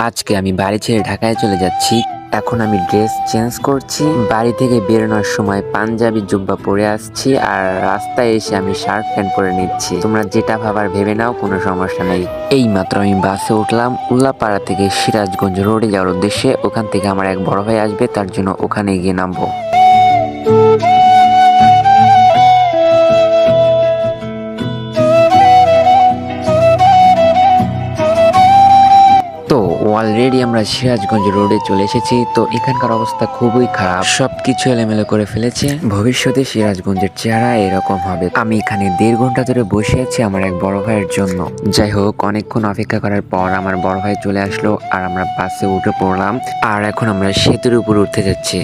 আজকে আমি বাড়ি ছেড়ে ঢাকায় চলে যাচ্ছি। এখন আমি ড্রেস চেঞ্জ করছি। বাড়ি থেকে বেরোনোর সময় পাঞ্জাবি জুব্বা পরে আসছি, আর রাস্তায় এসে আমি শার্ট প্যান্ট পরে নিচ্ছি। তোমরা যেটা ভাবার ভেবে নাও, কোনো সমস্যা নেই। এই মাত্র আমি বাসে উঠলাম উল্লাপাড়া থেকে সিরাজগঞ্জ রোডে যাওয়ার উদ্দেশ্যে। ওখান থেকে আমার এক বড় ভাই আসবে, তার জন্য ওখানে গিয়ে নামবো। তো অলরেডি আমরা সিরাজগঞ্জ রোডে চলে এসেছি। তো এখানকার অবস্থা খুবই খারাপ, সবকিছু এলোমেলো করে ফেলেছে। ভবিষ্যতে সিরাজগঞ্জের চেহারা এরকম হবে। আমি এখানে 1.5 ঘন্টা ধরে বসে আছি আমার এক বড় ভাইয়ের জন্য। যাই হোক, অনেকক্ষণ অপেক্ষা করার পর আমার বড় ভাই চলে আসলো, আর আমরা বাসে উঠে পড়লাম। আর এখন আমরা সেতুর উপর উঠতে যাচ্ছি।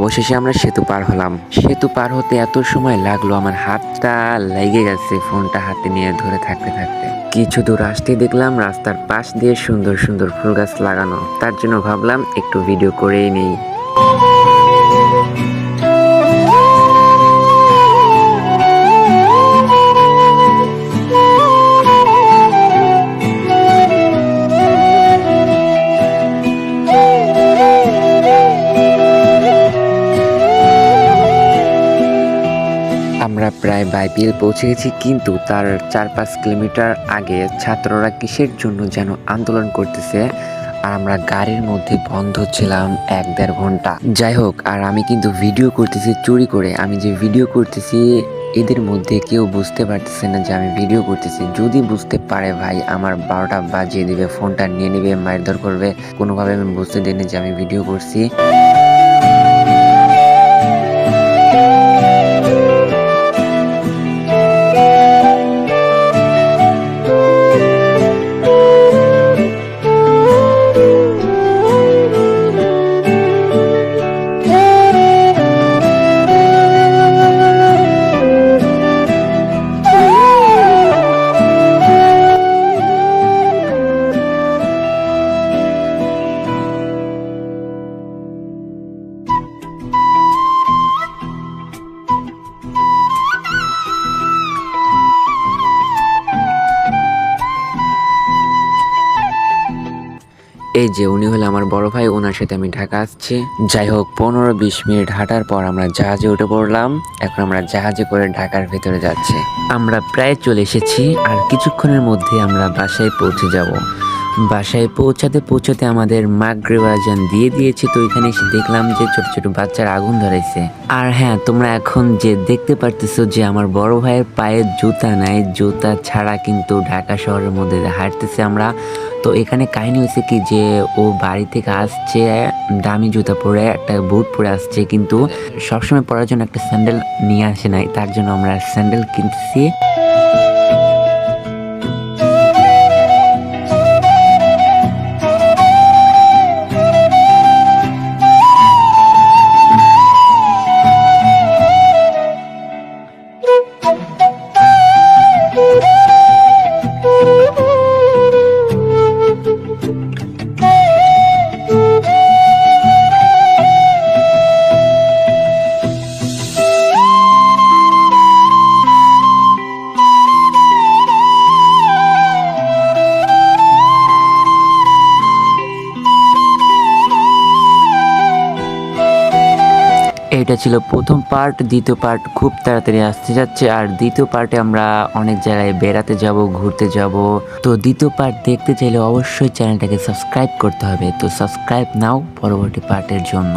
অবশেষে আমরা সেতু পার হলাম। সেতু পার হতে এত সময় লাগলো, আমার হাতটা লেগে গেছে ফোনটা হাতে নিয়ে ধরে থাকতে থাকতে। কিছু দূর আসতেই দেখলাম রাস্তার পাশ দিয়ে সুন্দর সুন্দর ফুল গাছ লাগানো, তার জন্য ভাবলাম একটু ভিডিও করেই নেই। আমরা প্রায় বাইপিএল পৌঁছে গেছি, কিন্তু তার 4-5 কিলোমিটার আগে ছাত্ররা কিসের জন্য যেন আন্দোলন করতেছে, আর আমরা গাড়ির মধ্যে বন্ধ ছিলাম 1-1.5 ঘন্টা। যাই হোক, আর আমি কিন্তু ভিডিও করতেছি চুরি করে। আমি যে ভিডিও করতেছি এদের মধ্যে কেউ বুঝতে পারতেছে না যে আমি ভিডিও করতেছি। যদি বুঝতে পারে ভাই আমার 12টা বাজিয়ে দিবে, ফোনটা নিয়ে নেবে, মারধর করবে। কোনোভাবে আমি বুঝতে দিইনি যে আমি ভিডিও করছি। এই যে উনি হলো আমার বড় ভাই, ওনার সাথে আমি ঢাকা আসছি। যাই হোক, 15-20 মিনিট হাঁটার পর আমরা জাহাজে উঠে পড়লাম। এখন আমরা জাহাজে করে ঢাকার ভেতরে যাচ্ছি। আমরা প্রায় চলে এসেছি, আর কিছুক্ষণের মধ্যে আমরা বাসায় পৌঁছে যাব। বাসায় পৌঁছাতে আমাদের মাগরিব আজান দিয়ে দিয়েছে। তো এখানে এসে দেখলাম যে ছোট ছোট বাচ্চার আগুন ধরাইছে। আর হ্যাঁ, তোমরা এখন যে দেখতে পারতেছো যে আমার বড় ভাইয়ের পায়ে জুতা নাই, জুতা ছাড়া কিন্তু ঢাকা শহরের মধ্যে হাঁটতেছে আমরা। তো এখানে কাহিনী হয়েছে কি যে ও বাড়ি থেকে আসছে দামি জুতা পরে, একটা বুট পরে আসছে, কিন্তু সবসময় পরার জন্য একটা স্যান্ডেল নিয়ে আসে নাই, তার জন্য আমরা স্যান্ডেল কিনতেছি। এটা ছিল প্রথম পার্ট। দ্বিতীয় পার্ট খুব তাড়াতাড়ি আসতে যাচ্ছে, আর দ্বিতীয় পার্টে আমরা অনেক জায়গায় বেড়াতে যাব, ঘুরতে যাব। তো দ্বিতীয় পার্ট দেখতে চাইলে অবশ্যই চ্যানেলটাকে সাবস্ক্রাইব করতে হবে। তো সাবস্ক্রাইব নাও পরবর্তী পার্টের জন্য।